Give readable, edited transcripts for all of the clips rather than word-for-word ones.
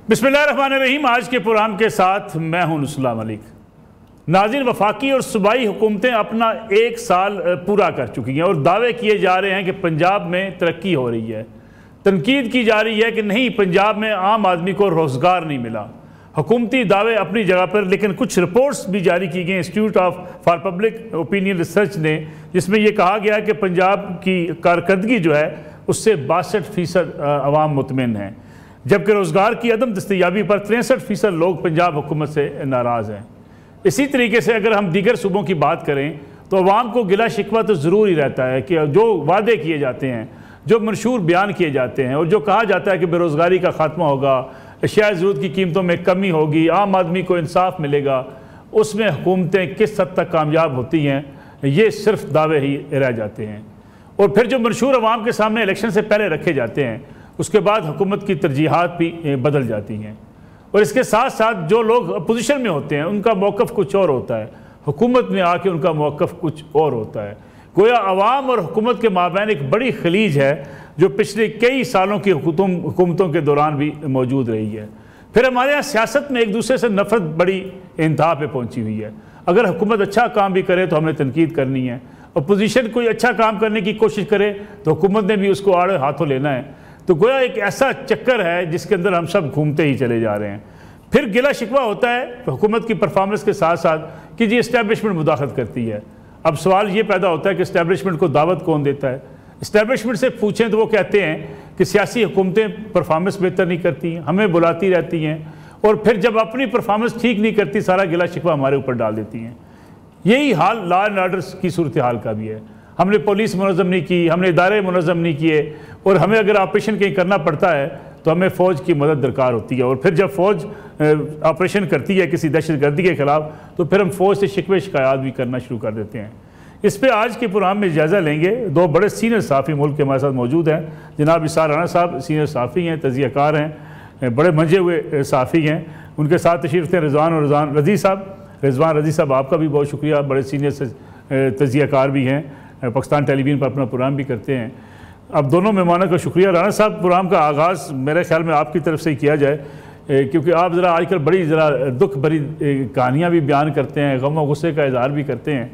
बिस्मिल्लाहिर्रहमानिर्रहीम। आज के प्रोग्राम के साथ मैं हूं नुसला मलिक। नाज़रीन, वफाकी और सूबाई हुकूमतें अपना 1 साल पूरा कर चुकी हैं और दावे किए जा रहे हैं कि पंजाब में तरक्की हो रही है। तनकीद की जा रही है कि नहीं, पंजाब में आम आदमी को रोज़गार नहीं मिला। हुकूमती दावे अपनी जगह पर, लेकिन कुछ रिपोर्ट्स भी जारी की गई institute for public opinion research ने, जिसमें यह कहा गया है कि पंजाब की कारकर्दगी जो है उससे 62% अवाम मुतमिन हैं, जबकि रोज़गार की अदम दस्तयाबी पर 63% लोग पंजाब हुकूमत से नाराज़ हैं। इसी तरीके से अगर हम दीगर सूबों की बात करें तो अवाम को गिला शिकवा तो ज़रूर ही रहता है कि जो वादे किए जाते हैं, जो मनशूर बयान किए जाते हैं और जो कहा जाता है कि बेरोज़गारी का ख़ात्मा होगा, अशिया ज़रूरत की कीमतों में कमी होगी, आम आदमी को इंसाफ मिलेगा, उसमें हुकूमतें किस हद तक कामयाब होती हैं, ये सिर्फ दावे ही रह जाते हैं। और फिर जो मनशूर अवाम के सामने इलेक्शन से पहले रखे जाते हैं, उसके बाद हुकूमत की तरजीहात भी बदल जाती हैं। और इसके साथ साथ जो लोग अपोजिशन में होते हैं उनका मौक़िफ़ कुछ और होता है, हुकूमत में आके उनका मौक़िफ़ कुछ और होता है। गोया अवाम और हुकूमत के माबैन एक बड़ी खलीज है जो पिछले कई सालों की हुकूमतों के दौरान भी मौजूद रही है। फिर हमारे यहाँ सियासत में एक दूसरे से नफ़रत बड़ी इंतहा पे पहुँची हुई है। अगर हुकूमत अच्छा काम भी करे तो हमने तनकीद करनी है, अपोजिशन कोई अच्छा काम करने की कोशिश करे तो हुकूमत ने भी उसको आड़े हाथों लेना है। तो गोया एक ऐसा चक्कर है जिसके अंदर हम सब घूमते ही चले जा रहे हैं। फिर गिला शिकवा होता है हुकूमत की परफॉर्मेंस के साथ साथ कि जी इस्टेब्लिशमेंट मुदाखलत करती है। अब सवाल ये पैदा होता है कि इस्टेब्लिशमेंट को दावत कौन देता है। इस्टेब्लिशमेंट से पूछें तो वो कहते हैं कि सियासी हुकूमतें परफॉर्मेंस बेहतर नहीं करती, हमें बुलाती रहती हैं, और फिर जब अपनी परफॉर्मेंस ठीक नहीं करती सारा गिला शिकवा हमारे ऊपर डाल देती हैं। यही हाल लॉ एंड ऑर्डर की सूरत हाल का भी है। हमने पुलिस मुनज़्ज़म नहीं की, हमने इदारे मुनज़्ज़म नहीं किए, और हमें अगर ऑपरेशन कहीं करना पड़ता है तो हमें फ़ौज की मदद दरकार होती है। और फिर जब फ़ौज ऑपरेशन करती है किसी दहशतगर्दी के ख़िलाफ़ तो फिर हम फ़ौज से शिकवे शिकायत भी करना शुरू कर देते हैं। इस पर आज के प्रोग्राम में जायज़ा लेंगे। 2 बड़े सीनियर सहाफ़ी मुल्क के हमारे साथ मौजूद हैं। जनाब इसार राना साहब सीनियर सहाफ़ी हैं, तज़कियाकार हैं, बड़े मंजे हुए सहाफ़ी हैं। उनके साथ तशरीफ़ थे रिज़वान रज़ी साहब, आपका भी बहुत शुक्रिया, बड़े सीनियर तज़कियाकार भी हैं, पाकिस्तान टेलीविज़न पर अपना प्रोग्राम भी करते हैं। अब दोनों मेहमानों का शुक्रिया। राना साहब, प्रोग्राम का आगाज़ मेरे ख्याल में आपकी तरफ से ही किया जाए, क्योंकि आप ज़रा आजकल बड़ी दुख भरी कहानियाँ भी बयान करते हैं, गम और गुस्से का इज़हार भी करते हैं।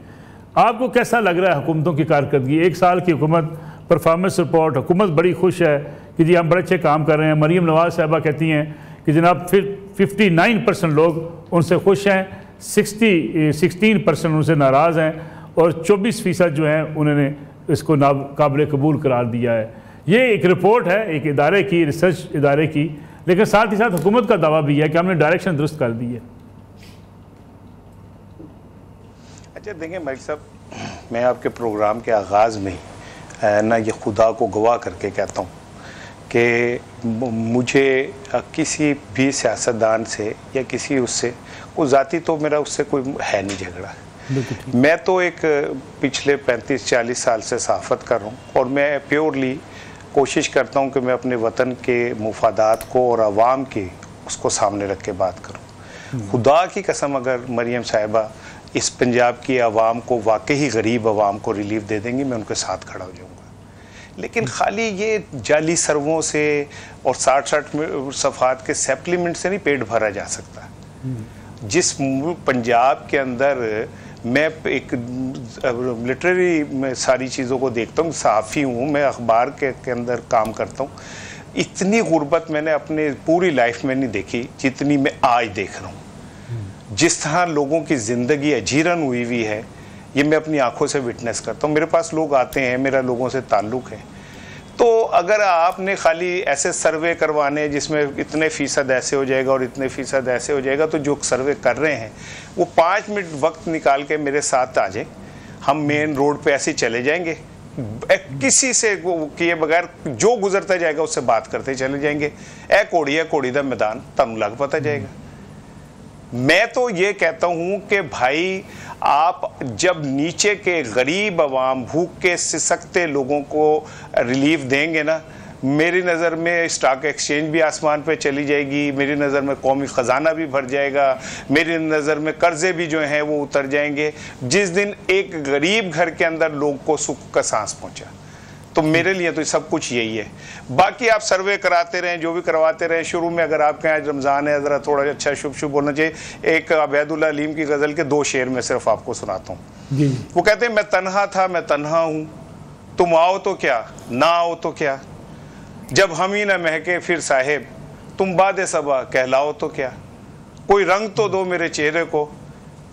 आपको कैसा लग रहा है हुकूमतों की कारकर्दगी? 1 साल की हुकूमत, परफॉर्मेंस रिपोर्ट, हुकूमत बड़ी खुश है कि जी हम बड़े अच्छे काम कर रहे हैं। मरीम नवाज़ साहबा कहती हैं कि जनाब 59% लोग उनसे खुश हैं, 16% उनसे नाराज़ हैं, और 24% जो हैं उन्होंने इसको नाकाबिल कबूल करार दिया है। ये एक रिपोर्ट है एक इदारे की, रिसर्च इदारे की, लेकिन साथ ही साथ हुकूमत का दावा भी है कि हमने डायरेक्शन दुरुस्त कर दी है। अच्छा देखिए मलिक साहब, मैं आपके प्रोग्राम के आगाज़ में ना ये खुदा को गवाह करके कहता हूँ कि मुझे किसी भी सियासतदान से या किसी उससे कोई ज़ाती, तो मेरा उससे कोई है नहीं झगड़ा। मैं तो एक पिछले 35-40 साल से सहाफ़त कर रहा हूँ और मैं प्योरली कोशिश करता हूँ कि मैं अपने वतन के मुफादात को और आवाम की उसको सामने रख के बात करूँ। खुदा की कसम, अगर मरियम साहिबा इस पंजाब की आवाम को, वाकई गरीब आवाम को रिलीफ दे देंगी, मैं उनके साथ खड़ा हो जाऊँगा। लेकिन खाली ये जाली सर्वों से और 60-60 सफ़ात के सप्लीमेंट से नहीं पेट भरा जा सकता। जिस पंजाब के अंदर मैं एक लिटरेरी में सारी चीज़ों को देखता हूँ, सहाफ़ी हूँ मैं, अखबार के अंदर काम करता हूँ, इतनी गुर्बत मैंने अपने पूरी लाइफ में नहीं देखी जितनी मैं आज देख रहा हूँ। जिस तरह लोगों की ज़िंदगी अजीरन हुई है, ये मैं अपनी आंखों से विटनेस करता हूँ। मेरे पास लोग आते हैं, मेरा लोगों से ताल्लुक़ है। तो अगर आपने खाली ऐसे सर्वे करवाने जिसमें इतने फ़ीसद ऐसे हो जाएगा और इतने फ़ीसद ऐसे हो जाएगा, तो जो सर्वे कर रहे हैं वो 5 मिनट वक्त निकाल के मेरे साथ आ जाए, हम मेन रोड पे ऐसे चले जाएंगे, किसी से किए बगैर जो गुजरता जाएगा उससे बात करते चले जाएंगे। कोड़ी दा मैदान तब लग पता जाएगा। मैं तो ये कहता हूँ कि भाई, आप जब नीचे के गरीब आवाम, भूख के सिसकते लोगों को रिलीफ देंगे ना, मेरी नज़र में स्टॉक एक्सचेंज भी आसमान पे चली जाएगी, मेरी नज़र में कौमी ख़जाना भी भर जाएगा, मेरी नज़र में कर्ज़े भी जो हैं वो उतर जाएंगे। जिस दिन एक गरीब घर के अंदर लोग को सुख का सांस पहुँचा, तो मेरे लिए तो सब कुछ यही है। बाकी आप सर्वे कराते रहें, जो भी करवाते रहें। शुरू में अगर आपके यहाँ रमज़ान है, ज़रा थोड़ा अच्छा शुभ शुभ होना चाहिए। एक अबैदुल्ला अलीम की गज़ल के 2 शेर में सिर्फ आपको सुनाता हूँ। वो कहते हैं, मैं तन्हा था मैं तन्हा हूँ, तुम आओ तो क्या ना आओ तो क्या, जब हम ही न महके फिर साहिब, तुम बादे सबा कहलाओ तो क्या, कोई रंग तो दो मेरे चेहरे को,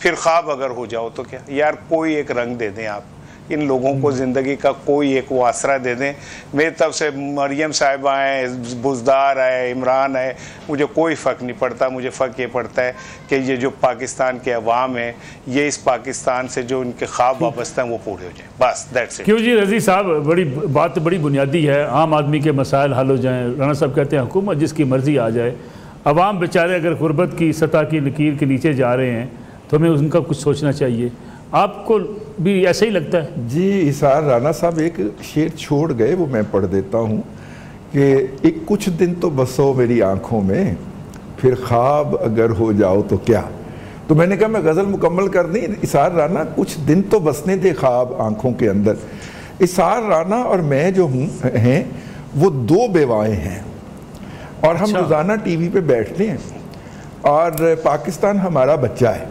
फिर ख्वाब अगर हो जाओ तो क्या। यार कोई एक रंग दे दें आप इन लोगों को, ज़िंदगी का कोई एक वो आसरा दे दें। मेरी तरफ से मरियम साहिबा आए, बुज़दार आए, इमरान आए, मुझे कोई फ़र्क नहीं पड़ता। मुझे फ़र्क ये पड़ता है कि ये जो पाकिस्तान के अवाम है, ये इस पाकिस्तान से जो इनके ख्वाब वाबस्ता हैं वो पूरे हो जाए, बस दैट्स इट। क्यों जी रज़ी साहब, बड़ी बात बड़ी बुनियादी है। आम आदमी के मसाइल हल हो जाएँ। राना साहब कहते हैं हुकूमत जिसकी मर्ज़ी आ जाए। अवाम बेचारे अगर गुरबत की सतह की लकीर के नीचे जा रहे हैं तो हमें उनका कुछ सोचना चाहिए। आपको भी ऐसा ही लगता है? जी, इसार राना साहब एक शेर छोड़ गए, वो मैं पढ़ देता हूँ कि एक कुछ दिन तो बसो मेरी आंखों में, फिर ख्वाब अगर हो जाओ तो क्या। तो मैंने कहा मैं गज़ल मुकम्मल कर दी। इसार राना कुछ दिन तो बसने दे ख्वाब आंखों के अंदर। इसार राना और मैं जो हैं वो 2 बेवाएँ हैं और हम रोज़ाना टीवी पे बैठते हैं और पाकिस्तान हमारा बच्चा है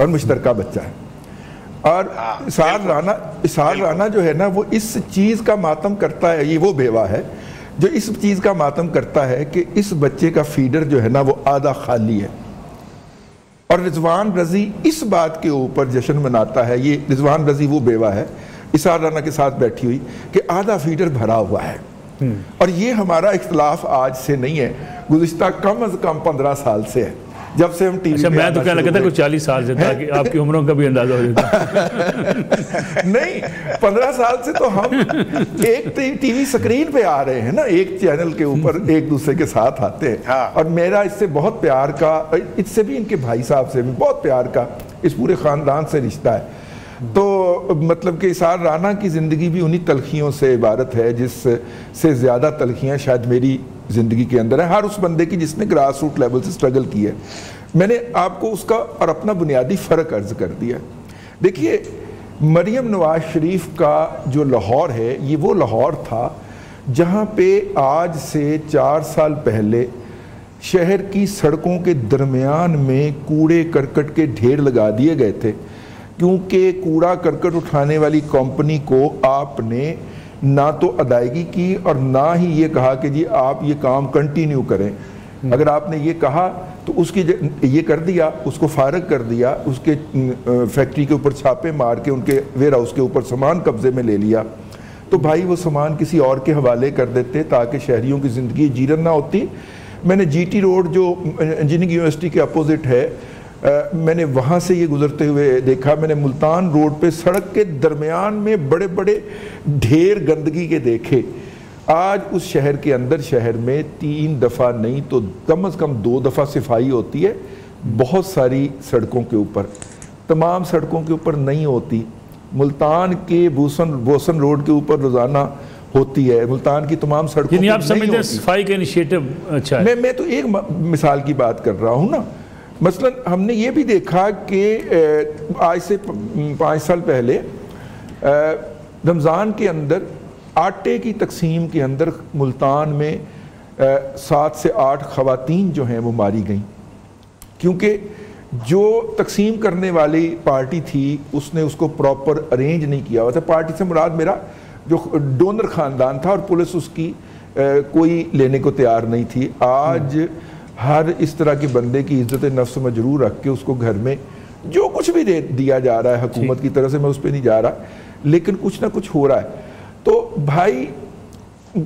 और मुश्तरका बच्चा है। और इसार राना जो है ना, वो इस चीज़ का मातम करता है, ये वो बेवा है जो इस चीज़ का मातम करता है कि इस बच्चे का फीडर जो है ना वो आधा खाली है। और रिजवान रज़ी इस बात के ऊपर जश्न मनाता है। ये रिजवान रज़ी वो बेवा है इसार राना के साथ बैठी हुई कि आधा फीडर भरा हुआ है। और ये हमारा इख्तलाफ आज से नहीं है, गुज़िश्ता कम अज़ कम 15 साल से है, जब से हम टीवी। अच्छा, मैं तो कहने लगा था कुछ 40 साल से, ताकि आपकी उम्रों का भी अंदाजा हो जाता। नहीं, 15 साल से तो हम एक टीवी स्क्रीन पे आ रहे हैं ना, एक चैनल के ऊपर एक दूसरे के साथ आते हैं। हाँ। और मेरा इससे बहुत प्यार का, इससे भी इनके भाई साहब से भी बहुत प्यार का, इस पूरे ख़ानदान से रिश्ता है। तो मतलब कि इसार राना की ज़िंदगी भी उन्हीं तलखियों से इबारत है जिससे ज़्यादा तलखियाँ शायद मेरी ज़िंदगी के अंदर है, हर उस बंदे की जिसने ग्रास रूट लेवल से स्ट्रगल की है। मैंने आपको उसका और अपना बुनियादी फ़र्क अर्ज़ कर दिया। देखिए, मरियम नवाज शरीफ का जो लाहौर है, ये वो लाहौर था जहाँ पे आज से 4 साल पहले शहर की सड़कों के दरमियान में कूड़े करकट के ढेर लगा दिए गए थे, क्योंकि कूड़ा करकट उठाने वाली कंपनी को आपने ना तो अदायगी की और ना ही ये कहा कि जी आप ये काम कंटिन्यू करें। अगर आपने ये कहा तो उसकी ये कर दिया, उसको फारग कर दिया, उसके फैक्ट्री के ऊपर छापे मार के उनके वेयर हाउस के ऊपर सामान कब्जे में ले लिया। तो भाई वो सामान किसी और के हवाले कर देते ताकि शहरियों की ज़िंदगी जीरन ना होती। मैंने GT रोड जो इंजीनियरिंग यूनिवर्सिटी के अपोजिट है, मैंने वहाँ से ये गुजरते हुए देखा। मैंने मुल्तान रोड पे सड़क के दरमियान में बड़े बड़े ढेर गंदगी के देखे। आज उस शहर के अंदर, शहर में 3 दफ़ा नहीं तो कम से कम 2 दफ़ा सफाई होती है। बहुत सारी सड़कों के ऊपर, तमाम सड़कों के ऊपर नहीं होती। मुल्तान के बोसन रोड के ऊपर रोज़ाना होती है। मुल्तान की तमाम सड़कों पर आप समझते हैं सफाई का इनिशिएटिव अच्छा है? मैं तो एक मिसाल की बात कर रहा हूँ ना। मसलन हमने ये भी देखा कि आज से 5 साल पहले रमज़ान के अंदर आटे की तकसीम के अंदर मुल्तान में 7 से 8 ख़वातीन जो हैं वो मारी गईं, क्योंकि जो तकसीम करने वाली पार्टी थी उसने उसको प्रॉपर अरेंज नहीं किया हुआ था। पार्टी से मुराद मेरा जो डोनर ख़ानदान था, और पुलिस उसकी कोई लेने को तैयार नहीं थी। आज हर इस तरह के बंदे की इज्जत नफ्स मजरूर रख के उसको घर में जो कुछ भी दे दिया जा रहा है हुकूमत की तरफ से, मैं उस पर नहीं जा रहा, लेकिन कुछ ना कुछ हो रहा है। तो भाई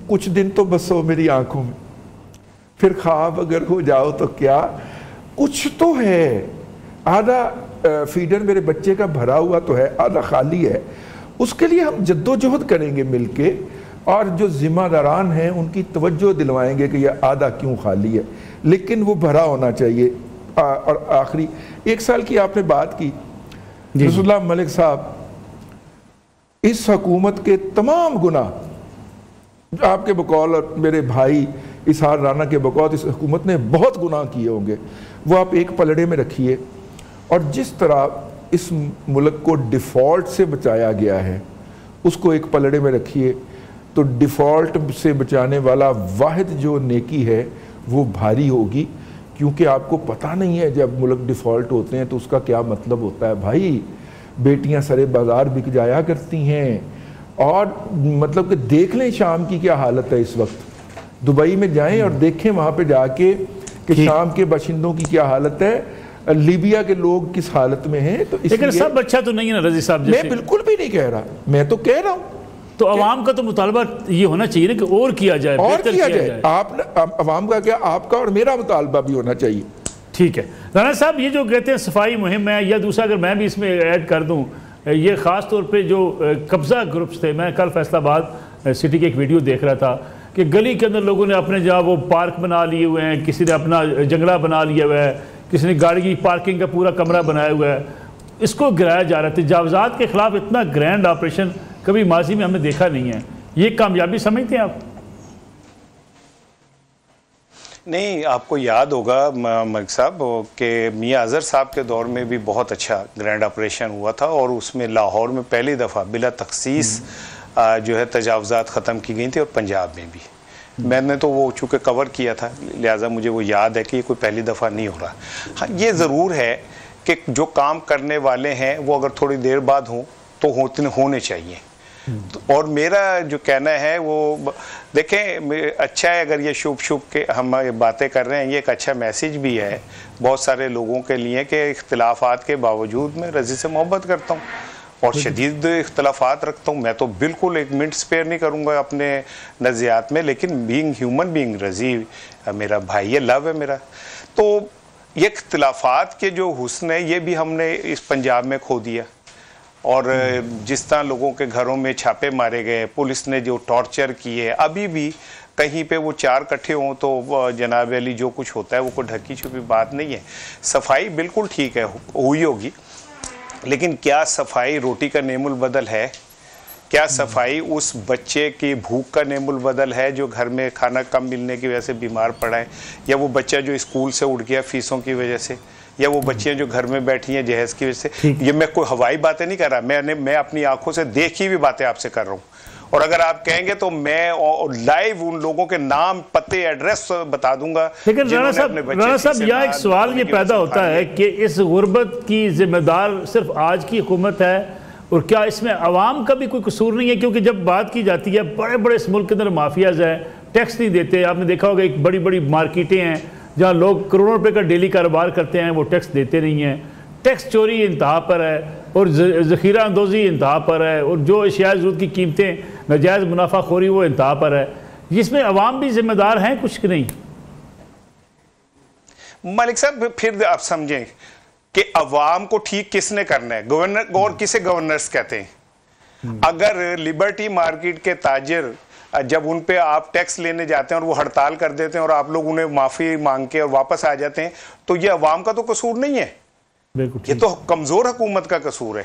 कुछ दिन तो बसो मेरी आंखों में, फिर ख्वाब अगर हो जाओ तो क्या, कुछ तो है। आधा फीडर मेरे बच्चे का भरा हुआ तो है, आधा खाली है। उसके लिए हम जद्दोजहद करेंगे मिलके, और जो जिम्मेदारान हैं उनकी तवज्जो दिलवाएंगे कि यह आधा क्यों खाली है, लेकिन वो भरा होना चाहिए। और आखिरी 1 साल की आपने बात की, रसूलुल्लाह मलिक साहब, इस हुकूमत के तमाम गुनाह आपके बकौल और मेरे भाई इसार राना के बकौल इस हुकूमत ने बहुत गुनाह किए होंगे, वो आप एक पलड़े में रखिए। और जिस तरह इस मुल्क को डिफ़ॉल्ट से बचाया गया है उसको एक पलड़े में रखिए। तो डिफ़ॉल्ट से बचाने वाला वाहिद जो नेकी है वो भारी होगी, क्योंकि आपको पता नहीं है जब मुल्क डिफ़ॉल्ट होते हैं तो उसका क्या मतलब होता है। भाई बेटियां सरे बाज़ार बिक जाया करती हैं, और मतलब कि देख लें शाम की क्या हालत है इस वक्त, दुबई में जाएं और देखें वहाँ पे जाके कि शाम के बाशिंदों की क्या हालत है, लीबिया के लोग किस हालत में हैं। तो लेकिन सब अच्छा तो नहीं है ना रजी साहब? मैं बिल्कुल भी नहीं कह रहा, मैं तो कह रहा हूँ तो अवाम का तो मुतालबा ये होना चाहिए ना कि और किया जाए, और किया जाए। आप अवाम का क्या, आपका और मेरा मुतालबा भी होना चाहिए। ठीक है राना साहब, ये जो कहते हैं सफाई मुहिम है, या दूसरा अगर मैं भी इसमें ऐड कर दूं, ये ख़ास तौर पे जो कब्ज़ा ग्रुप्स थे, मैं कल फैसलाबाद सिटी की एक वीडियो देख रहा था कि गली के अंदर लोगों ने अपने जहाँ वो पार्क बना लिए हुए हैं, किसी ने अपना जंगला बना लिया हुआ है, किसी ने गाड़ी की पार्किंग का पूरा कमरा बनाया हुआ है, इसको गिराया जा रहा है। तजावज़ात के ख़िलाफ़ इतना ग्रैंड ऑपरेशन कभी माजी में हमने देखा नहीं है, ये कामयाबी समझते हैं आप? नहीं, आपको याद होगा मलिक साहब कि मियां अजहर साहब के दौर में भी बहुत अच्छा ग्रैंड ऑपरेशन हुआ था, और उसमें लाहौर में पहली दफ़ा बिला तखसीस जो है तजावज़ात ख़त्म की गई थी, और पंजाब में भी। मैंने तो वो चूँकि कवर किया था, लिहाजा मुझे वो याद है कि ये कोई पहली दफ़ा नहीं हो रहा। हाँ, ये ज़रूर है कि जो काम करने वाले हैं वो अगर थोड़ी देर बाद हों तो होने चाहिए। और मेरा जो कहना है वो देखें, अच्छा है अगर ये शुभ शुभ के हम ये बातें कर रहे हैं, ये एक अच्छा मैसेज भी है बहुत सारे लोगों के लिए कि इख्तिलाफात के बावजूद मैं रज़ी से मोहब्बत करता हूँ और शदीद इख्तिलाफात रखता हूँ। मैं तो बिल्कुल एक मिनट स्पेयर नहीं करूँगा अपने नज़रियात में, लेकिन बीइंग ह्यूमन बीइंग रज़ी मेरा भाई है, लव है मेरा। तो ये इख्तिलाफात के जो हुस्न है ये भी हमने इस पंजाब में खो दिया, और जिस तरह लोगों के घरों में छापे मारे गए, पुलिस ने जो टॉर्चर किए, अभी भी कहीं पे वो चार इकट्ठे हों तो जनाब अली जो कुछ होता है वो कोई ढकी छुपी बात नहीं है। सफाई बिल्कुल ठीक है, हुई होगी, लेकिन क्या सफाई रोटी का नेमुल बदल है? क्या सफाई उस बच्चे की भूख का नेमुल बदल है जो घर में खाना कम मिलने की वजह से बीमार पड़ा है, या वो बच्चा जो स्कूल से उठ गया फीसों की वजह से, या वो बच्चियां जो घर में बैठी हैं जहेज की वजह से? ये मैं कोई हवाई बातें नहीं कर रहा, मैं अपनी आंखों से देखी हुई बातें आपसे कर रहा हूँ। और अगर आप कहेंगे तो मैं लाइव उन लोगों के नाम, पते, एड्रेस बता दूंगा। लेकिन राना साहब यहाँ एक सवाल ये पैदा होता है कि इस गुर्बत की जिम्मेदार सिर्फ आज की हुकूमत है, और क्या इसमें अवाम का भी कोई कसूर नहीं है? क्योंकि जब बात की जाती है, बड़े बड़े इस मुल्क के अंदर माफियाज हैं, टैक्स नहीं देते। आपने देखा होगा एक बड़ी बड़ी मार्केटें हैं जहाँ लोग करोड़ों रुपए का डेली कारोबार करते हैं, वो टैक्स देते नहीं हैं। टैक्स चोरी इंतहा पर है, और ज़ख़ीरा अंदोज़ी इंतहा पर है, और जो अशिया ज़रूरत की कीमतें नाजायज़ मुनाफाखोरी वो इंतहा पर है। जिसमें अवाम भी जिम्मेदार हैं कुछ कि नहीं? मलिक साहब फिर आप समझें कि अवाम को ठीक किसने करना है? गवर्नर, और किसे गवर्नर्स कहते हैं? अगर लिबर्टी मार्केट के ताजिर जब उन पे आप टैक्स लेने जाते हैं और वो हड़ताल कर देते हैं और आप लोग उन्हें माफ़ी मांग के और वापस आ जाते हैं, तो ये अवाम का तो कसूर नहीं है, ये तो कमज़ोर हुकूमत का कसूर है।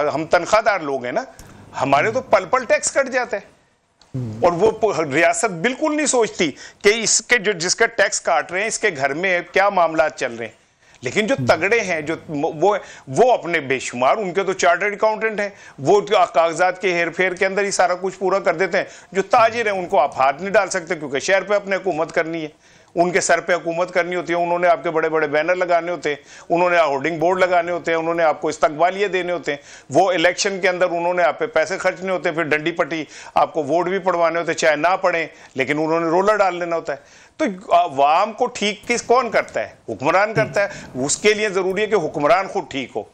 हम तनख्वाहदार लोग हैं ना, हमारे तो पल पल टैक्स कट जाता है, और वो रियासत बिल्कुल नहीं सोचती कि इसके जो जिसका टैक्स काट रहे हैं इसके घर में क्या मामला चल रहे हैं। लेकिन जो तगड़े हैं, जो वो अपने बेशुमार, उनके तो चार्टर्ड अकाउंटेंट हैं, वो कागजात के हेर फेर के अंदर ही सारा कुछ पूरा कर देते हैं। जो ताजिर हैं उनको आप हाथ नहीं डाल सकते, क्योंकि शहर पे अपने हुकूमत करनी है, उनके सर पे हुकूमत करनी होती है, उन्होंने आपके बड़े बड़े बैनर लगाने होते हैं, उन्होंने होर्डिंग बोर्ड लगाने होते हैं, उन्होंने आपको इस्तकबालिये देने होते हैं, वो इलेक्शन के अंदर उन्होंने आप पे पैसे खर्चने होते हैं, फिर डंडी पट्टी आपको वोट भी पड़वाने होते हैं, चाहे ना पड़े, लेकिन उन्होंने रोलर डाल लेना होता है। तो अवाम को ठीक कौन करता है? हुक्मरान करता है। उसके लिए जरूरी है कि हुक्मरान खुद ठीक हो।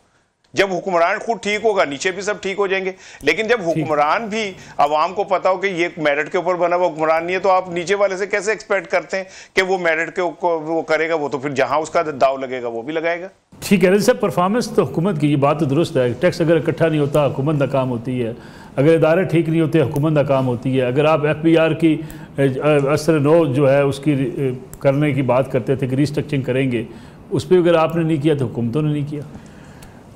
जब हुक्मरान खुद ठीक होगा, नीचे भी सब ठीक हो जाएंगे। लेकिन जब हुक्मरान भी अवाम को पता हो कि ये मेरिट के ऊपर बना हुआ हुक्मरान नहीं है, तो आप नीचे वाले से कैसे एक्सपेक्ट करते हैं कि वो मेरिट के वो करेगा? वो तो फिर जहां उसका दाव लगेगा वो भी लगाएगा। ठीक है सर, परफॉर्मेंस तो हुकूमत की, ये बात तो दुरुस्त है। टैक्स अगर इकट्ठा नहीं होता हुकूमत नाकाम होती है, अगर इदारे ठीक नहीं होते हुकूमत नाकाम होती है। अगर आप FBR की असर नो जो है उसकी करने की बात करते थे कि रिस्ट्रक्चरिंग करेंगे, उस पर अगर आपने नहीं किया तो हुकूमतों ने नहीं किया।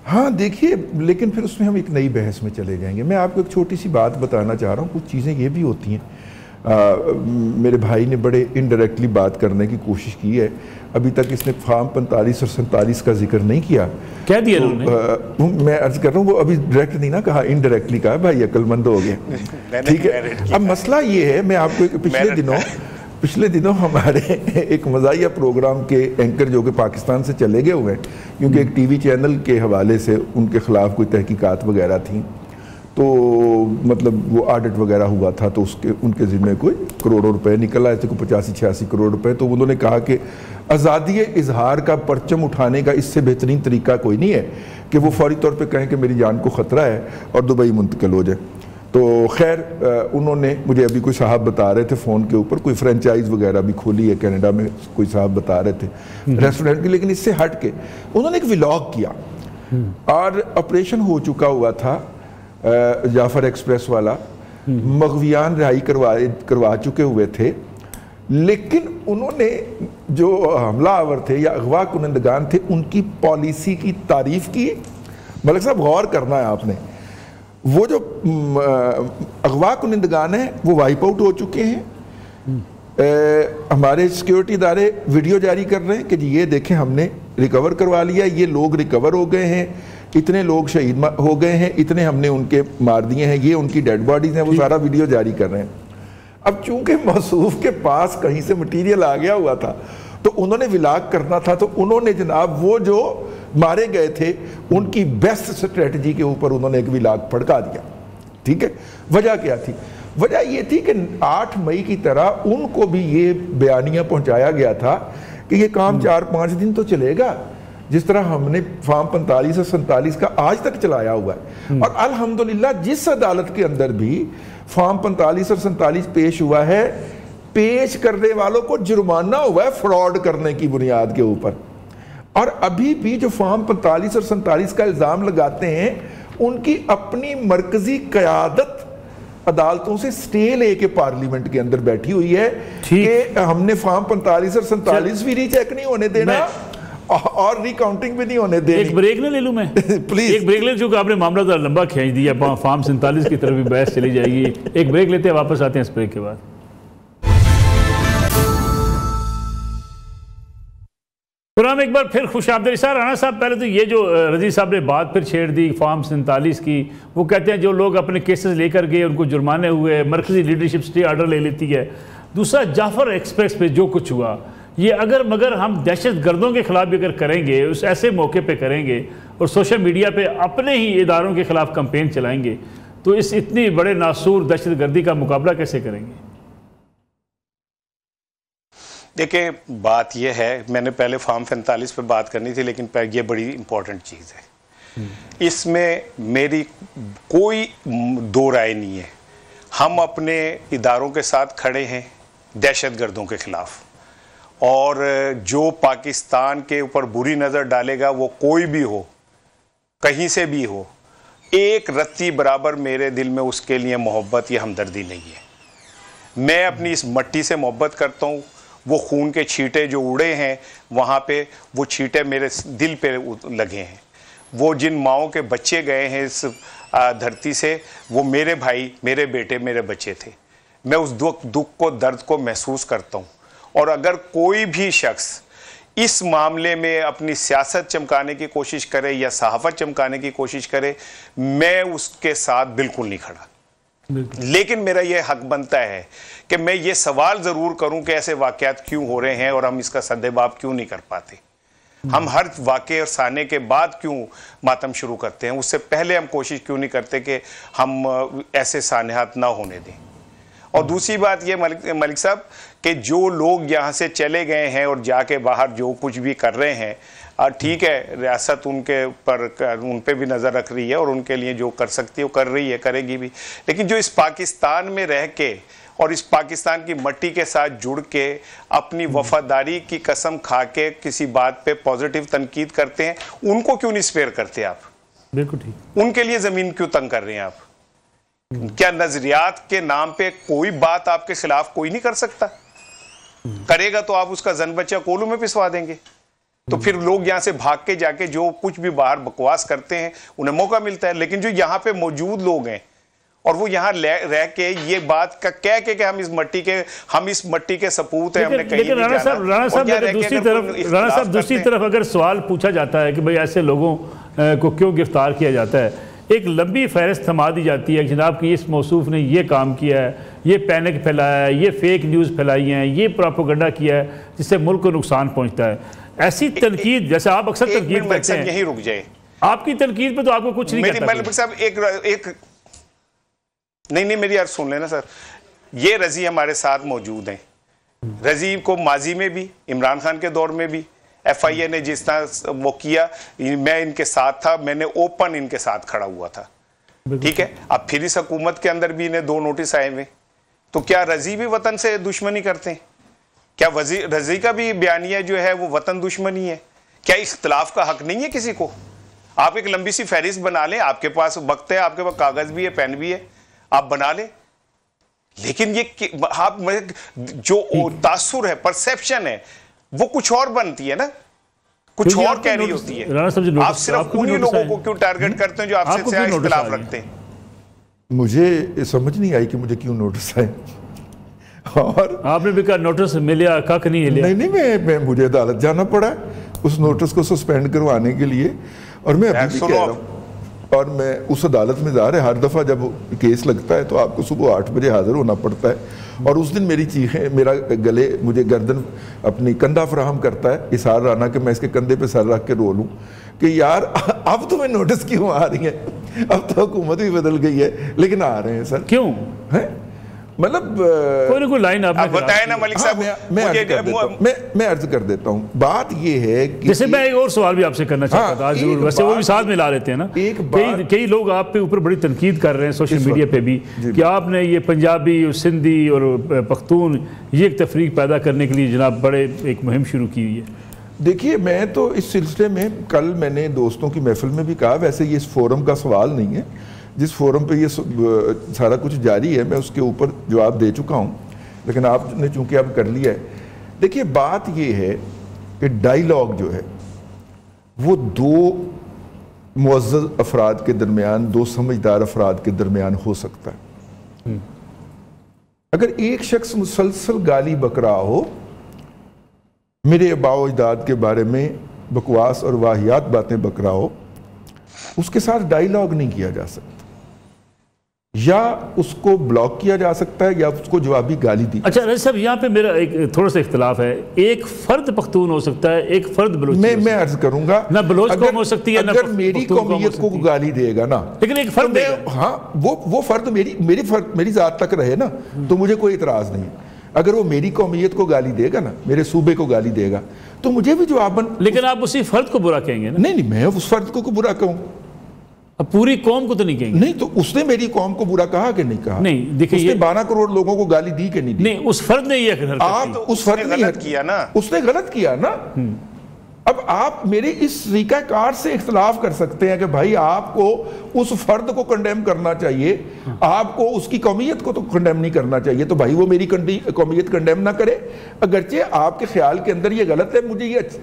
हाँ देखिए, लेकिन फिर उसमें हम एक नई बहस में चले जाएंगे। मैं आपको एक छोटी सी बात बताना चाह रहा हूँ। कुछ चीज़ें ये भी होती हैं, मेरे भाई ने बड़े इनडायरेक्टली बात करने की कोशिश की है, अभी तक इसने फार्म 45 और 47 का जिक्र नहीं किया। क्या दिया तो, मैं अर्ज कर रहा हूँ, वो अभी डायरेक्ट नहीं ना कहा, इनडायरेक्टली कहा, भाई अक्लमंद हो गया। ठीक है, अब मसला ये है, मैं आपको पिछले दिनों हमारे एक मज़ाहिया प्रोग्राम के एंकर जो कि पाकिस्तान से चले गए हुए हैं, क्योंकि एक टीवी चैनल के हवाले से उनके ख़िलाफ़ कोई तहकीकात वगैरह थी, तो मतलब वो ऑडिट वगैरह हुआ था, तो उसके उनके ज़िम्मे कोई करोड़ों रुपए निकल आए थे, कोई 85-86 करोड़ रुपए। तो उन्होंने कहा कि आज़ादी इजहार का परचम उठाने का इससे बेहतरीन तरीका कोई नहीं है कि वो फौरी तौर पे कहें कि मेरी जान को ख़तरा है और दुबई मुंतकिल हो जाए। तो खैर उन्होंने मुझे अभी कोई साहब बता रहे थे फ़ोन के ऊपर, कोई फ्रेंचाइज वगैरह भी खोली है कनाडा में, कोई साहब बता रहे थे रेस्टोरेंट की। लेकिन इससे हट के उन्होंने एक व्लॉग किया और ऑपरेशन हो चुका हुआ था जाफर एक्सप्रेस वाला, मगवियान रिहाई करवा चुके हुए थे, लेकिन उन्होंने जो हमलावर थे या अगवा कुनंदगान थे उनकी पॉलिसी की तारीफ की। मलिक साहब गौर करना है आपने, वो जो अगवा कुनंदगान है वो वाइप आउट हो चुके हैं, हमारे सिक्योरिटी इदारे वीडियो जारी कर रहे हैं कि जी ये देखें हमने रिकवर करवा लिया, ये लोग रिकवर हो गए हैं, इतने लोग शहीद हो गए हैं, इतने हमने उनके मार दिए हैं, ये उनकी डेड बॉडीज हैं, वो सारा वीडियो जारी कर रहे हैं। अब चूंकि मौसूफ के पास कहीं से मटीरियल आ गया हुआ था तो उन्होंने विलाग करना था, तो उन्होंने जनाब वो जो मारे गए थे उनकी बेस्ट स्ट्रेटजी के ऊपर उन्होंने एक विलाग फड़का दिया। ठीक है, वजह क्या थी? वजह ये थी कि 8 मई की तरह उनको भी ये बयानिया पहुंचाया गया था कि ये काम 4-5 दिन तो चलेगा, जिस तरह हमने फार्म 45 और 47 का आज तक चलाया हुआ है। और अल्हम्दुलिल्लाह जिस अदालत के अंदर भी फार्म 45 और 47 पेश हुआ है, पेश करने वालों को जुर्माना हुआ है फ्रॉड करने की बुनियाद के ऊपर। और अभी भी जो फार्म 45 और 47 का इल्ज़ाम लगाते हैं उनकी अपनी मरकजी क़यादत अदालतों से स्टे लेके पार्लियामेंट के अंदर बैठी हुई है कि हमने फार्म 45 और 47 भी रीचेक नहीं होने देना और रिकाउंटिंग भी नहीं होने देनी। एक ब्रेक ना ले लूं मैं प्लीज? एक ब्रेक ले, चूंकि आपने मामला तो लंबा खींच दिया, फार्म 47 की तरफ भी बहस चली जाएगी। एक ब्रेक लेते हैं, वापस आते हैं इस ब्रेक के बाद। प्रोग्राम एक बार फिर खुशामदीद। राणा साहब, पहले तो ये जो रजी साहब ने बात फिर छेड़ दी फार्म 47 की, वो कहते हैं जो लोग अपने केसेस लेकर गए उनको जुर्माने हुए, मरकजी लीडरशिप स्टे ऑर्डर ले लेती है। दूसरा, जाफर एक्सप्रेस पे जो कुछ हुआ, ये अगर मगर हम दहशत गर्दों के खिलाफ भी अगर करेंगे, उस ऐसे मौके पे करेंगे और सोशल मीडिया पे अपने ही इदारों के खिलाफ कंपेन चलाएंगे, तो इस इतनी बड़े नासूर दहशत गर्दी का मुकाबला कैसे करेंगे? देखिए, बात यह है, मैंने पहले फार्म 45 पे बात करनी थी, लेकिन ये बड़ी इंपॉर्टेंट चीज़ है। इसमें मेरी कोई दो राय नहीं है। हम अपने इदारों के साथ खड़े हैं दहशत गर्दों के खिलाफ, और जो पाकिस्तान के ऊपर बुरी नज़र डालेगा, वो कोई भी हो, कहीं से भी हो, एक रत्ती बराबर मेरे दिल में उसके लिए मोहब्बत या हमदर्दी नहीं है। मैं अपनी इस मट्टी से मोहब्बत करता हूँ। वो खून के छींटे जो उड़े हैं वहाँ पे, वो छींटे मेरे दिल पे लगे हैं। वो जिन माओं के बच्चे गए हैं इस धरती से, वो मेरे भाई, मेरे बेटे, मेरे बच्चे थे। मैं उस दुख को, दर्द को महसूस करता हूँ। और अगर कोई भी शख्स इस मामले में अपनी सियासत चमकाने की कोशिश करे या सहाफ़त चमकाने की कोशिश करे, मैं उसके साथ बिल्कुल नहीं खड़ा। लेकिन मेरा यह हक बनता है कि मैं ये सवाल ज़रूर करूं कि ऐसे वाक़यात क्यों हो रहे हैं और हम इसका सद्देबाब क्यों नहीं कर पाते। हम हर वाक़े और साने के बाद क्यों मातम शुरू करते हैं, उससे पहले हम कोशिश क्यों नहीं करते कि हम ऐसे सानहात ना होने दें। और दूसरी बात ये मलिक साहब, कि जो लोग यहाँ से चले गए हैं और जाके बाहर जो कुछ भी कर रहे हैं, ठीक है, रियासत उनके उन पे भी नज़र रख रही है और उनके लिए जो कर सकती है वो कर रही है, करेगी भी। लेकिन जो इस पाकिस्तान में रह के और इस पाकिस्तान की मट्टी के साथ जुड़ के अपनी वफादारी की कसम खा के किसी बात पे पॉजिटिव तनकीद करते हैं, उनको क्यों नहीं स्पेयर करते आप? बिल्कुल ठीक। उनके लिए ज़मीन क्यों तंग कर रहे हैं आप? क्या नजरियात के नाम पे कोई बात आपके खिलाफ कोई नहीं कर सकता? करेगा तो आप उसका जन बच्चा कोलू में पिसवा देंगे। तो फिर लोग यहाँ से भाग के जाके जो कुछ भी बाहर बकवास करते हैं, उन्हें मौका मिलता है। लेकिन जो यहाँ पे मौजूद लोग हैं और वो यहाँ रह के ये बात का कह के हम इस मट्टी के सपूत हैं, हमने कहीं नहीं जाना। राणा साहब दूसरी तरफ अगर सवाल पूछा जाता है कि भाई ऐसे लोगों को क्यों गिरफ्तार किया जाता है, एक लंबी फहरिस्त थमा दी जाती है कि जनाब कि इस मौसूफ ने ये काम किया है, ये पैनिक फैलाया है, ये फेक न्यूज़ फैलाई हैं, ये प्रोपेगेंडा किया है जिससे मुल्क को नुकसान पहुंचता है। ऐसी तनकीद, जैसे आप अक्सर तनकीद करते हैं, यहीं रुक जाए, आपकी तनकीद पे तो आपको कुछ नहीं कहता। मलिक साहब एक नहीं मेरी यार सुन लेना सर, ये रजी हमारे साथ मौजूद हैं। रजी को माजी में भी, इमरान खान के दौर में भी FIA ने जिस तरह वो किया, मैं इनके साथ था, मैंने ओपन इनके साथ खड़ा हुआ था, ठीक है। अब फिर इस हुकूमत के अंदर भी इन्हें 2 नोटिस आए हुए, तो क्या रजी भी वतन से दुश्मनी करते हैं? क्या रजी का भी बयानिया जो है वो वतन दुश्मनी है? क्या इख्तलाफ का हक नहीं है किसी को? आप एक लंबी सी फहरिस्त बना लें, आपके पास वक्त है, आपके पास कागज भी है, पेन भी है, आप बना लें। लेकिन ये आप जो तासुर है, परसेप्शन है, वो कुछ और बनती है ना, कुछ और कह रही होती है। आप सिर्फ उन्हीं लोगों को क्यों टारगेट करते हैं जो आपसे इख्तिलाफ रखते हैं? मुझे समझ नहीं आई कि मुझे क्यों नोटिस आए। और आपने भी कहा नोटिस मिला, कख नहीं लिया। नहीं, मुझे अदालत जाना पड़ा उस नोटिस को सस्पेंड करवाने के लिए, और मैं अभी भी कह रहा हूँ, और मैं उस अदालत में जा रहा है। हर दफ़ा जब केस लगता है तो आपको सुबह 8 बजे हाजिर होना पड़ता है, और उस दिन मेरी चीखें, मेरा गले, मुझे गर्दन अपनी कंधा फराहम करता है इसार राना कि मैं इसके कंधे पे सर रख के रो लूँ कि यार अब तुम्हें नोटिस क्यों आ रही है, अब तो हुकूमत भी बदल गई है लेकिन आ रहे हैं सर। क्यों है? मतलब कोई ना कोई लाइन आप बताए ना मलिक साहब। मैं अर्ज कर देता हूँ, बात ये है कि जैसे मैं एक और सवाल भी आपसे करना चाहता था, जरूर, वैसे वो भी साथ में ला लेते हैं ना। कई लोग आप पे ऊपर बड़ी तनकीद कर रहे हैं सोशल मीडिया पे भी कि आपने ये पंजाबी और सिंधी और पख्तून ये एक तफरीक पैदा करने के लिए जनाब बड़े एक मुहिम शुरू की हुई है। देखिए, मैं तो इस सिलसिले में कल मैंने दोस्तों की महफिल में भी कहा, वैसे ये इस फोरम का सवाल नहीं है, जिस फोरम पे ये सारा कुछ जारी है मैं उसके ऊपर जवाब दे चुका हूँ, लेकिन आपने चूंकि अब कर लिया है। देखिए, बात ये है कि डायलॉग जो है वो 2 मुअज़्ज़ज़ अफराद के दरमियान, 2 समझदार अफराद के दरमियान हो सकता है। अगर एक शख्स मुसलसल गाली बक रहा हो, मेरे आबाओ अजदाद के बारे में बकवास और वाहियात बातें बक रहा हो, उसके साथ डायलॉग नहीं किया जा सकता, या उसको ब्लॉक किया जा सकता है, या उसको जवाबी गाली दी। अच्छा रजी साहब, यहाँ पे मेरा एक थोड़ा सा इख्तिलाफ है। एक फर्द पख्तून हो सकता है, एक फर्द बलोच। मैं अर्ज करूंगा, ना बलोच कौम हो सकती है, अगर मेरी कौमियत को गाली देगा ना, लेकिन एक फर्द तो हाँ, वो फर्द मेरी जात तक रहे ना, तो मुझे कोई इतराज नहीं है। अगर वो मेरी कौमियत को गाली देगा ना, मेरे सूबे को गाली देगा, तो मुझे भी जवाबन। लेकिन आप उसी फर्द को बुरा कहेंगे ना? नहीं, मैं उस फर्द को बुरा कहूँ, अब पूरी कौम को तो नहीं कहेंगे। नहीं, तो उसने मेरी कौम को बुरा कहा कि नहीं कहा? नहीं, देखिए, उसने 12 करोड़ लोगों को गाली दी कि नहीं दी? नहीं, उस फर्द ने ये आप तो उस फर्द ने गलत किया ना, उसने गलत किया ना। अब आप मेरे इस तरीकाकार से इख्तिलाफ कर सकते हैं कि भाई आपको उस फर्द को कंडेम करना चाहिए, आपको उसकी कौमियत को तो कंडेम नहीं करना चाहिए, तो भाई वो मेरी कौमियत कंडेम ना करे, अगरचे आपके ख्याल के अंदर ये गलत है,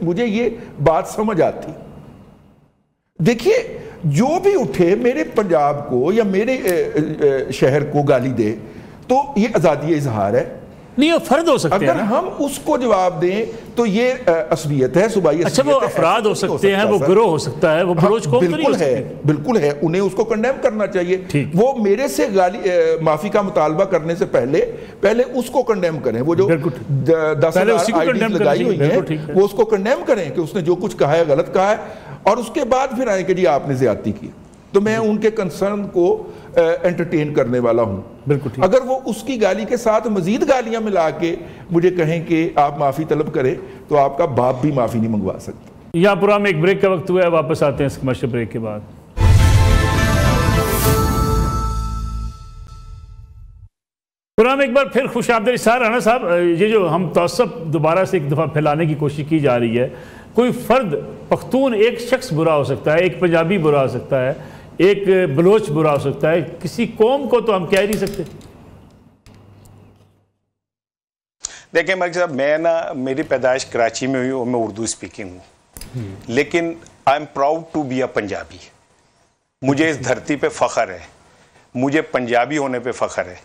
मुझे ये बात समझ आती। देखिए, जो भी उठे मेरे पंजाब को या मेरे शहर को गाली दे, तो ये आज़ादी इजहार है, नहीं, वो फर्द हो सकते हैं। अगर हम उसको जवाब दें तो ये असलियत है, सुबाई। अच्छा, वो अफराद हो सकते हैं, वो गिरोह हो सकता है, वो बलोच कौम तो नहीं हो सकती। बिल्कुल है, उन्हें उसको कंडेम करना चाहिए। वो मेरे से माफी का मुतालबा करने से पहले उसको कंडेम करें। वो जो 10,000 आईडीज़ लगाई हुई हैं, वो उसको कंडेम करें कि उसने जो कुछ कहा है गलत कहा है, और उसके बाद फिर आए कि जी आपने ज्यादती की। तो मैं उनके कंसर्न को एंटरटेन करने वाला हूं। बिल्कुल। अगर वो उसकी गाली के साथ मजीद गालियां मिला के मुझे कहें कि आप माफी तलब करें, तो आपका बाप भी माफी नहीं मंगवा सकता। यहाँ पूरा में एक ब्रेक का वक्त हुआ है, वापस आते हैं इस कमर्शियल ब्रेक के बाद। पूरा में एक बार फिर खुश आमदीद इसार राना साहब, ये जो हम तअस्सुब दोबारा से एक दफ़ा फैलाने की कोशिश की जा रही है, कोई फर्द पख्तून, एक शख्स बुरा हो सकता है, एक पंजाबी बुरा हो सकता है, एक बलोच बुरा हो सकता है, किसी कौम को तो हम कह नहीं सकते। देखिए मलिक साहब, मैं ना, मेरी पैदाइश कराची में हुई और मैं उर्दू स्पीकिंग हूँ, लेकिन I am proud to be a Punjabi. मुझे इस धरती पे फख्र है। मुझे पंजाबी होने पे फ़ख्र है।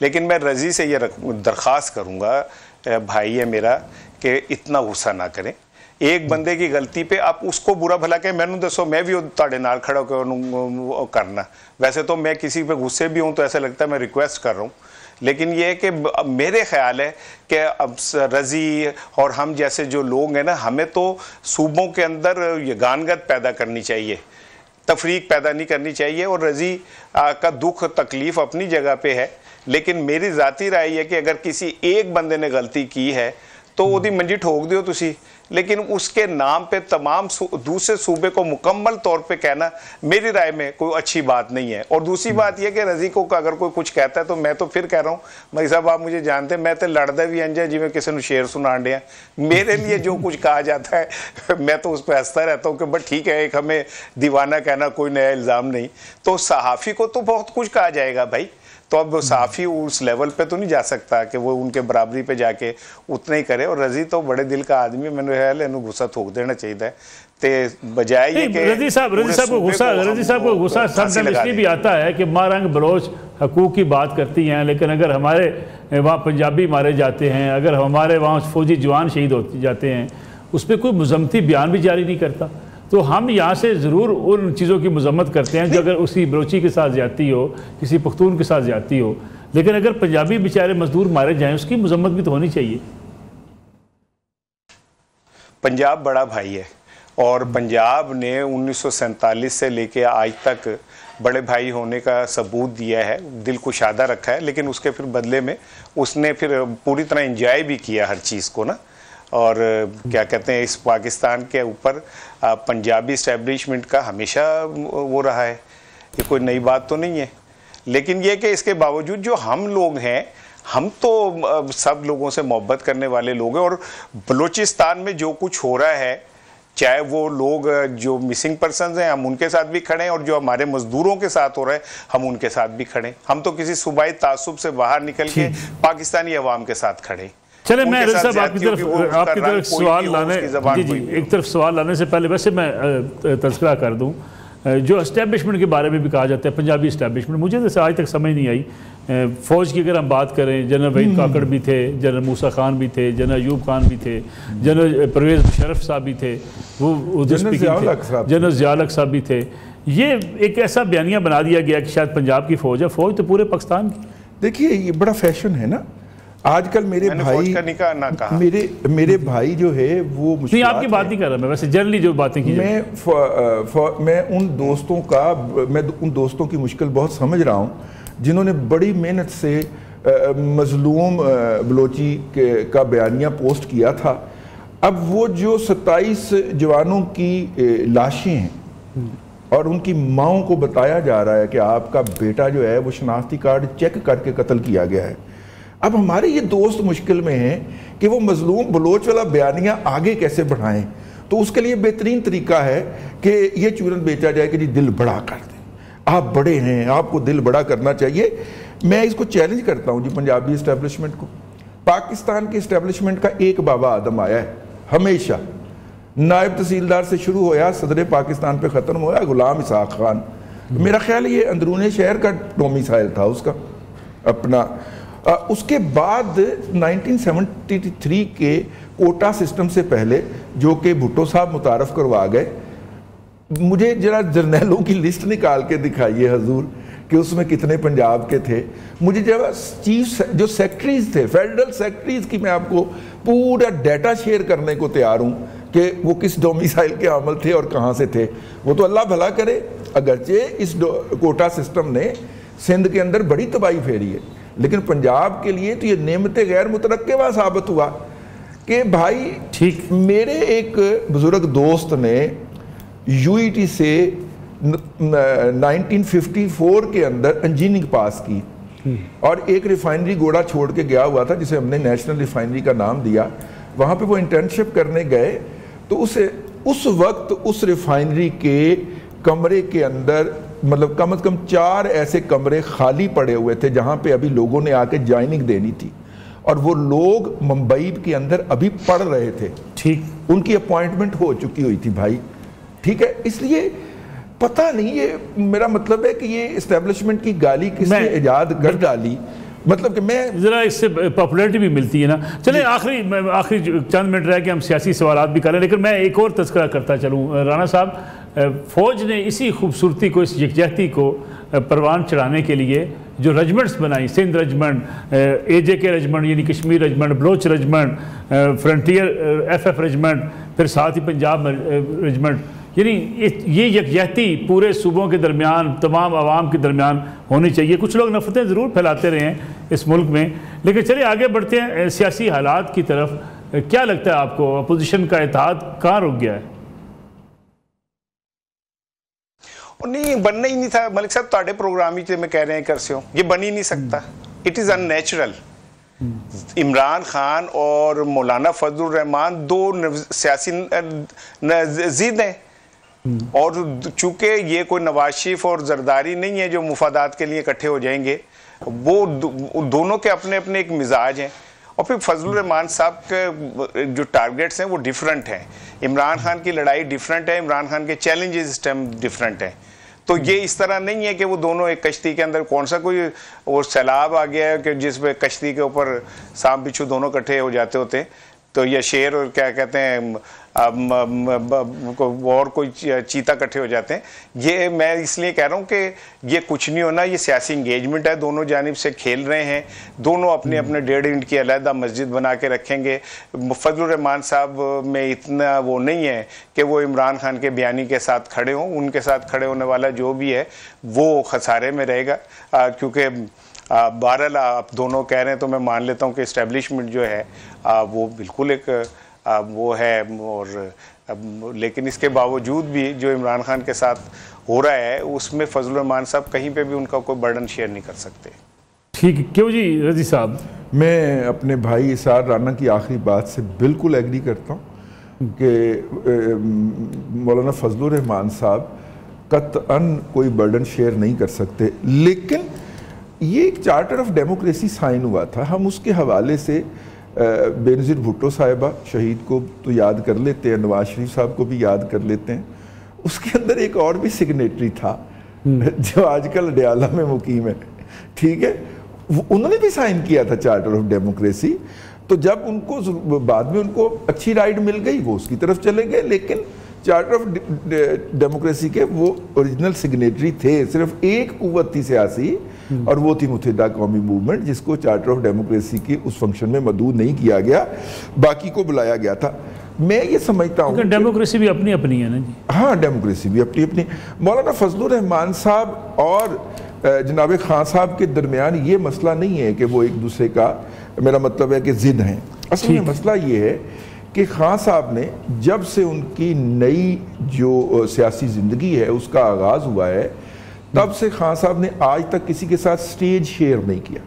लेकिन मैं रज़ी से ये दरख्वास्त करूँगा, भाई है मेरा, कि इतना गुस्सा ना करें। एक बंदे की गलती पे आप उसको बुरा भला कहें, मैंने दसो मैं भी तुहाडे नाल खड़ा होकर करना। वैसे तो मैं किसी पे गुस्से भी हूँ तो ऐसा लगता है मैं रिक्वेस्ट कर रहा हूँ, लेकिन ये है कि मेरे ख्याल है कि अब रज़ी और हम जैसे जो लोग हैं ना, हमें तो सूबों के अंदर ये गानगत पैदा करनी चाहिए, तफरीक पैदा नहीं करनी चाहिए। और रज़ी का दुख तकलीफ़ अपनी जगह पे है, लेकिन मेरी ज़ाती राय है कि अगर किसी एक बंदे ने गलती की है तो वो मंजी ठोक दियो तुसी, लेकिन उसके नाम पे तमाम दूसरे सूबे को मुकम्मल तौर पे कहना मेरी राय में कोई अच्छी बात नहीं है। और दूसरी बात यह कि रज़ी को अगर कोई कुछ कहता है तो मैं तो फिर कह रहा हूँ, भाई साहब आप मुझे जानते हैं, मैं तो लड़दा भी अंजा जिमें किसी ने शेर सुनान दिया। मेरे लिए जो कुछ कहा जाता है मैं तो उस पर हंसता रहता हूँ कि बट ठीक है, एक हमें दीवाना कहना, कोई नया इल्ज़ाम नहीं। तो सहाफ़ी को तो बहुत कुछ कहा जाएगा भाई, तो अब सहाफ़ी उस लेवल पे तो नहीं जा सकता कि वो उनके बराबरी पे जाके उतना ही करे। और रज़ी तो बड़े दिल का आदमी, मैंने ख्याल है गुस्सा थोक देना चाहिए ते बजाय ये कि रज़ी साहब को गुस्सा सब इसलिए भी आता है कि मारंग बलोच हकूक़ की बात करती हैं, लेकिन अगर हमारे वहाँ पंजाबी मारे जाते हैं, अगर हमारे वहाँ फौजी जवान शहीद होते जाते हैं, उस पर कोई मज़म्मती बयान भी जारी नहीं करता। तो हम यहाँ से ज़रूर उन चीज़ों की मजम्मत करते हैं जो अगर उसी बलोची के साथ ज़्यादती हो, किसी पख्तून के साथ ज़्यादती हो, लेकिन अगर पंजाबी बेचारे मजदूर मारे जाएं उसकी मजम्मत भी तो होनी चाहिए। पंजाब बड़ा भाई है और पंजाब ने 1947 से लेके आज तक बड़े भाई होने का सबूत दिया है, दिल कुशादा रखा है, लेकिन उसके फिर बदले में उसने फिर पूरी तरह एंजॉय भी किया हर चीज़ को ना। और क्या कहते हैं, इस पाकिस्तान के ऊपर पंजाबी इस्टेब्लिशमेंट का हमेशा वो रहा है, ये कोई नई बात तो नहीं है। लेकिन ये कि इसके बावजूद जो हम लोग हैं, हम तो सब लोगों से मोहब्बत करने वाले लोग हैं। और बलूचिस्तान में जो कुछ हो रहा है, चाहे वो लोग जो मिसिंग पर्सन्स हैं हम उनके साथ भी खड़े हैं, और जो हमारे मजदूरों के साथ हो रहा है हम उनके साथ भी खड़े हैं। हम तो किसी सूबाई तासुब से बाहर निकल के पाकिस्तानी अवाम के साथ खड़े। चले मैं रज़ी साहब आपकी तरफ सवाल लाने एक तरफ सवाल लाने से पहले वैसे मैं तज़किरा कर दूं, जो इस्टेब्लिशमेंट के बारे में भी कहा जाता है पंजाबी इस्टेब्लिशमेंट, मुझे जैसे आज तक समझ नहीं आई। फ़ौज की अगर हम बात करें, जनरल वहीद काकड़ भी थे, जनरल मूसा खान भी थे, जनरल अयूब खान भी थे, जनरल परवेज़ मुशर्रफ साहब भी थे, वो जनरल ज़िया हक़ साहब भी थे। ये एक ऐसा बयानिया बना दिया गया कि शायद पंजाब की फ़ौज है, फ़ौज तो पूरे पाकिस्तान की। देखिए ये बड़ा फैशन है ना आजकल। मेरे भाई जो है वो नहीं, आपकी बात नहीं कर रहा मैं, वैसे जनरली जो बातें की मैं उन दोस्तों की मुश्किल बहुत समझ रहा हूँ जिन्होंने बड़ी मेहनत से मजलूम बलोची का बयानिया पोस्ट किया था। अब वो जो 27 जवानों की लाशें हैं और उनकी माओं को बताया जा रहा है कि आपका बेटा जो है वो शनाख्ती कार्ड चेक करके कत्ल किया गया है। अब हमारे ये दोस्त मुश्किल में हैं कि वो मजलूम बलोच वाला बयानिया आगे कैसे बढ़ाएं। तो उसके लिए बेहतरीन तरीका है कि ये चूरन बेचा जाए कि जी दिल बड़ा कर दें, आप बड़े हैं, आपको दिल बड़ा करना चाहिए। मैं इसको चैलेंज करता हूँ जी पंजाबी इस्टेब्लिशमेंट को। पाकिस्तान के इस्टेब्लिशमेंट का एक बाबा आदम आया है, हमेशा नायब तहसीलदार से शुरू होया, सदर पाकिस्तान पे ख़त्म होया गुलाम इसहाक खान। मेरा ख्याल ये अंदरूनी शहर का डोमिसाइल था उसका अपना। उसके बाद 1973 के कोटा सिस्टम से पहले, जो कि भुट्टो साहब मुतारफ़ करवा गए, मुझे जरा जर्नैलों की लिस्ट निकाल के दिखाइए हजूर कि उसमें कितने पंजाब के थे। मुझे जब चीफ जो सेक्रेटरीज थे, फेडरल सेक्रेटरीज की मैं आपको पूरा डाटा शेयर करने को तैयार हूँ कि वो किस डोमिसाइल के अमल थे और कहाँ से थे। वो तो अल्लाह भला करे, अगरचे इस कोटा सिस्टम ने सिंध के अंदर बड़ी तबाही फेरी है, लेकिन पंजाब के लिए तो ये नेमते गैर मुतरक्किबा साबित हुआ कि भाई ठीक। मेरे एक बुजुर्ग दोस्त ने यूईटी से 1954 के अंदर इंजीनियरिंग पास की और एक रिफाइनरी गोड़ा छोड़ के गया हुआ था जिसे हमने नेशनल रिफाइनरी का नाम दिया। वहाँ पे वो इंटर्नशिप करने गए तो उस वक्त उस रिफाइनरी के कमरे के अंदर मतलब कम से कम 4 ऐसे कमरे खाली पड़े हुए थे जहाँ पे अभी लोगों ने आके ज्वाइनिंग देनी थी और वो लोग मुंबई के अंदर अभी पढ़ रहे थे। ठीक, उनकी अपॉइंटमेंट हो चुकी हुई थी भाई, ठीक है। इसलिए पता नहीं, ये मेरा मतलब है कि ये इस्टेब्लिशमेंट की गाली किसने इजाद कर डाली, मतलब कि मैं ज़रा इससे पॉपुलैरिटी भी मिलती है ना। चले आखिरी चंद मिनट रह के हम सियासी सवाल भी करें, लेकिन मैं एक और तज़किरा करता चलूँ। राना साहब, फ़ौज ने इसी खूबसूरती को, इस यकजहती को परवान चढ़ाने के लिए जो रेजिमेंट्स बनाई, सिंध रेजिमेंट, AJK रेजिमेंट यानी Kashmir regiment, Baloch regiment, frontier FF regiment, फिर साथ ही पंजाब रेजिमेंट, यानी ये यकजहती पूरे सूबों के दरमियान, तमाम आवाम के दरमियान होनी चाहिए। कुछ लोग नफरतें ज़रूर फैलाते रहे हैं इस मुल्क में, लेकिन चलिए आगे बढ़ते हैं सियासी हालात की तरफ। क्या लगता है आपको, अपोजिशन का इत्तेहाद कहाँ रुक गया है? नहीं, बनना ही नहीं था मलिक साहब, ताड़े प्रोग्राम ही मैं कह रहे हैं कर से हो, ये बन ही नहीं सकता। It is unnatural. Imran Khan और मौलाना फजलुर रहमान दो सियासी जिद हैं, और चूंकि ये कोई नवाज शरीफ और जरदारी नहीं है जो मुफादात के लिए इकट्ठे हो जाएंगे, वो दोनों के अपने अपने एक मिजाज हैं। और फिर फजलुर रहमान साहब के जो टारगेट्स हैं वो डिफरेंट हैं, इमरान खान की लड़ाई डिफरेंट है, इमरान खान के चैलेंजेस इस टाइम डिफरेंट हैं। तो ये इस तरह नहीं है कि वो दोनों एक कश्ती के अंदर, कौन सा कोई वो सैलाब आ गया है कि जिसमें कश्ती के ऊपर सांप बिच्छू दोनों इकट्ठे हो जाते होते हैं, तो ये शेर और क्या कहते हैं और कोई चीता इकट्ठे हो जाते हैं। ये मैं इसलिए कह रहा हूँ कि ये कुछ नहीं होना, ये सियासी इंगेजमेंट है, दोनों जानिब से खेल रहे हैं, दोनों अपने अपने 1.5 इंच की अलहदा मस्जिद बना के रखेंगे। फजलुर रहमान साहब में इतना वो नहीं है कि वो इमरान खान के बयानी के साथ खड़े हों, उनके साथ खड़े होने वाला जो भी है वो खसारे में रहेगा, क्योंकि बहरहाल आप दोनों कह रहे हैं तो मैं मान लेता हूँ कि इस्टेब्लिशमेंट जो है वो बिल्कुल एक वो है, और लेकिन इसके बावजूद भी जो इमरान खान के साथ हो रहा है उसमें फजलुर रहमान साहब कहीं पे भी उनका कोई बर्डन शेयर नहीं कर सकते। ठीक है, क्यों जी रजी साहब? मैं अपने भाई इसार राना की आखिरी बात से बिल्कुल एग्री करता हूँ कि मौलाना फजलुर रहमान साहब कतअन कोई बर्डन शेयर नहीं कर सकते, लेकिन ये एक चार्टर ऑफ डेमोक्रेसी साइन हुआ था, हम उसके हवाले से बेनज़ीर भुट्टो साहिबा शहीद को तो याद कर लेते हैं, नवाज शरीफ साहब को भी याद कर लेते हैं। उसके अंदर एक और भी सिग्नेटरी था जो आजकल अडयाला में मुकीम है, ठीक है, उन्होंने भी साइन किया था चार्टर ऑफ डेमोक्रेसी। तो जब उनको बाद में उनको अच्छी राइड मिल गई वो उसकी तरफ चले गए, लेकिन चार्टर ऑफ डेमोक्रेसी के वो ओरिजिनल सिग्नेटरी थे। सिर्फ एक कुव्वत थी सियासी, और वो थी मुत्तहिदा कौमी मूवमेंट, जिसको चार्टर ऑफ डेमोक्रेसी के उस फंक्शन में मदऊ नहीं किया गया, बाकी को बुलाया गया था। मैं ये समझता हूँ डेमोक्रेसी भी अपनी अपनी है ना जी। हाँ, डेमोक्रेसी भी अपनी अपनी। मौलाना फजलुर रहमान साहब और जनाब खान साहब के दरमियान ये मसला नहीं है कि वो एक दूसरे का, मेरा मतलब है कि जिद हैं। असल में मसला ये है कि खान साहब ने जब से उनकी नई जो सियासी ज़िंदगी है उसका आगाज़ हुआ है, तब से खान साहब ने आज तक किसी के साथ स्टेज शेयर नहीं किया।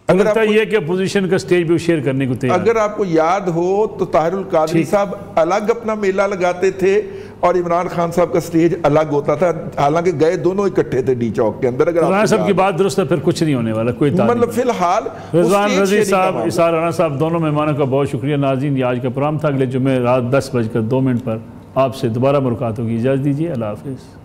अगर ये कि अपोजिशन का स्टेज भी शेयर करने को तैयार। अगर आपको याद हो तो ताहिरुल कादरी साहब अलग अपना मेला लगाते थे और इमरान खान साहब का स्टेज अलग होता था, हालांकि गए दोनों इकट्ठे थे डी चौक के अंदर। अगर इमरान साहब की बात दुरुस्त है, फिर कुछ नहीं होने वाला, कोई मतलब फिलहाल रिजवान रजी साहब, इसार राना साहब, दोनों मेहमानों का बहुत शुक्रिया। नाज़रीन, ये आज का प्रोग्राम था। अगले जुमे रात 10:02 पर आपसे दोबारा मुलाकात होगी। इजाज़त दीजिए, अल्लाह हाफ़िज़।